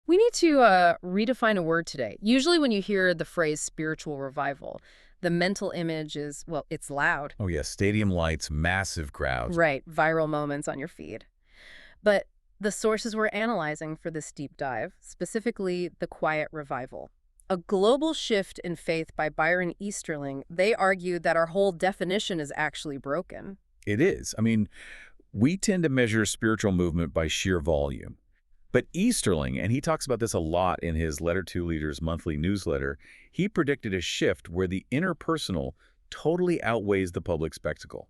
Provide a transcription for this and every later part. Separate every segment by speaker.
Speaker 1: We need to redefine a word today. Usually when you hear the phrase spiritual revival, the mental image is, well, it's loud.
Speaker 2: Oh, yes, stadium lights, massive crowds.
Speaker 1: Right, viral moments on your feed. But the sources we're analyzing for this deep dive, specifically the quiet revival. A global shift in faith by Byron Easterling, they argued that our whole definition is actually broken.
Speaker 2: It is. I mean, we tend to measure spiritual movement by sheer volume. But Easterling, and he talks about this a lot in his Letter to Leaders monthly newsletter, he predicted a shift where the interpersonal totally outweighs the public spectacle.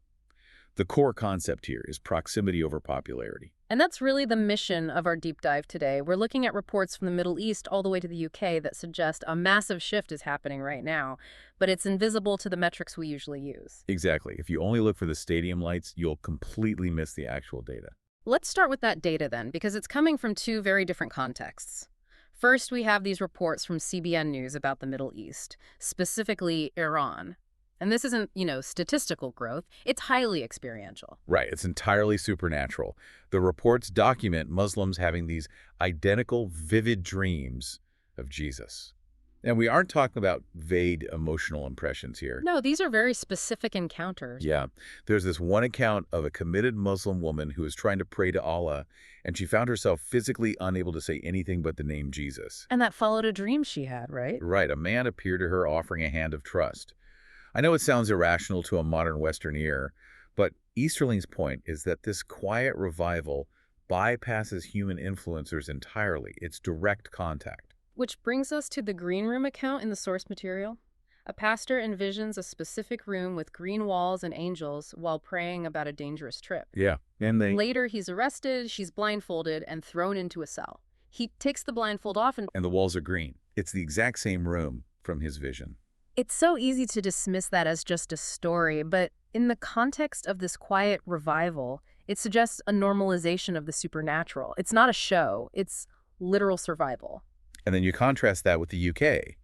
Speaker 2: The core concept here is proximity over popularity.
Speaker 1: And that's really the mission of our deep dive today. We're looking at reports from the Middle East all the way to the UK that suggest a massive shift is happening right now, but it's invisible to the metrics we usually use.
Speaker 2: Exactly. If you only look for the stadium lights, you'll completely miss the actual data.
Speaker 1: Let's start with that data then, because it's coming from two very different contexts. First, we have these reports from CBN News about the Middle East, specifically Iran. And this isn't, statistical growth. It's highly experiential.
Speaker 2: Right, it's entirely supernatural. The reports document Muslims having these identical, vivid dreams of Jesus. And we aren't talking about vague emotional impressions here.
Speaker 1: No, these are very specific encounters.
Speaker 2: Yeah, there's this one account of a committed Muslim woman who was trying to pray to Allah, and she found herself physically unable to say anything but the name Jesus.
Speaker 1: And that followed a dream she had, right?
Speaker 2: Right, a man appeared to her offering a hand of trust. I know it sounds irrational to a modern Western ear, but Easterling's point is that this quiet revival bypasses human influencers entirely. It's direct contact.
Speaker 1: Which brings us to the green room account in the source material. A pastor envisions a specific room with green walls and angels while praying about a dangerous trip.
Speaker 2: Yeah, and
Speaker 1: Later, he's arrested, she's blindfolded, and thrown into a cell. He takes the blindfold off and
Speaker 2: and the walls are green. It's the exact same room from his vision.
Speaker 1: it's so easy to dismiss that as just a story, but in the context of this quiet revival, it suggests a normalization of the supernatural. It's not a show, it's literal survival.
Speaker 2: And then you contrast that with the UK.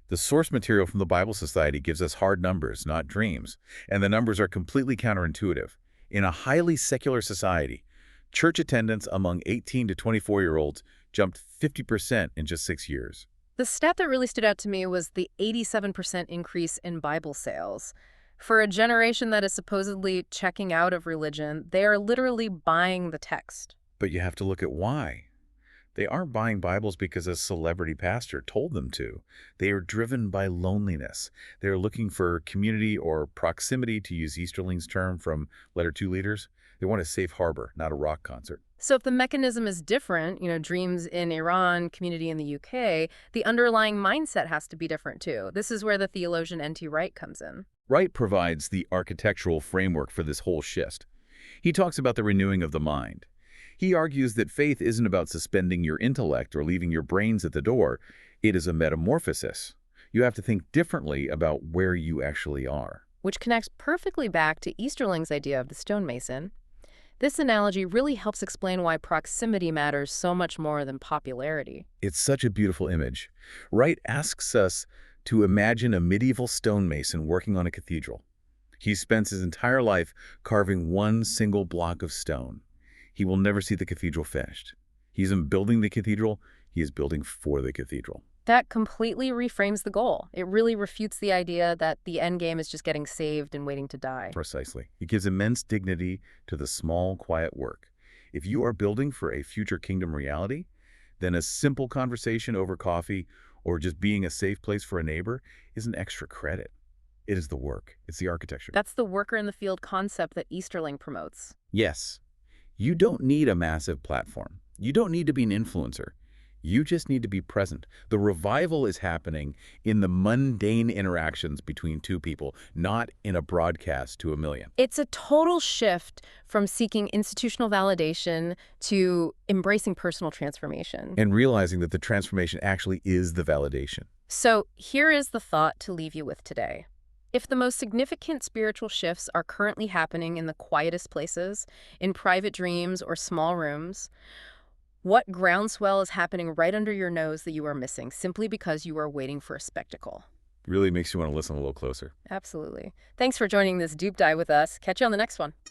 Speaker 2: The source material from the Bible Society gives us hard numbers, not dreams. And the numbers are completely counterintuitive. In a highly secular society, church attendance among 18 to 24-year-olds jumped 50% in just 6 years.
Speaker 1: The stat that really stood out to me was the 87% increase in Bible sales. For a generation that is supposedly checking out of religion, they are literally buying the text.
Speaker 2: But you have to look at why. They aren't buying Bibles because a celebrity pastor told them to. They are driven by loneliness. They are looking for community or proximity, to use Easterling's term from Letter to Leaders. They want a safe harbor, not a rock concert.
Speaker 1: So if the mechanism is different, dreams in Iran, community in the UK, the underlying mindset has to be different too. This is where the theologian N.T. Wright comes in.
Speaker 2: Wright provides the architectural framework for this whole shift. He talks about the renewing of the mind. He argues that faith isn't about suspending your intellect or leaving your brains at the door. It is a metamorphosis. You have to think differently about where you actually are.
Speaker 1: Which connects perfectly back to Easterling's idea of the stonemason. This analogy really helps explain why proximity matters so much more than popularity.
Speaker 2: It's such a beautiful image. Wright asks us to imagine a medieval stonemason working on a cathedral. He spends his entire life carving one single block of stone. He will never see the cathedral finished. He isn't building the cathedral, he is building for the cathedral.
Speaker 1: That completely reframes the goal. It really refutes the idea that the end game is just getting saved and waiting to die.
Speaker 2: Precisely. It gives immense dignity to the small, quiet work. If you are building for a future kingdom reality, then a simple conversation over coffee or just being a safe place for a neighbor is an extra credit. It is the work. It's the architecture.
Speaker 1: That's the worker in the field concept that Easterling promotes.
Speaker 2: Yes. You don't need a massive platform. You don't need to be an influencer. You just need to be present. The revival is happening in the mundane interactions between two people, not in a broadcast to a million.
Speaker 1: It's a total shift from seeking institutional validation to embracing personal transformation.
Speaker 2: And realizing that the transformation actually is the validation.
Speaker 1: So here is the thought to leave you with today. If the most significant spiritual shifts are currently happening in the quietest places, in private dreams or small rooms, what groundswell is happening right under your nose that you are missing simply because you are waiting for a spectacle?
Speaker 2: Really makes you want to listen a little closer.
Speaker 1: Absolutely. Thanks for joining this deep dive with us. Catch you on the next one.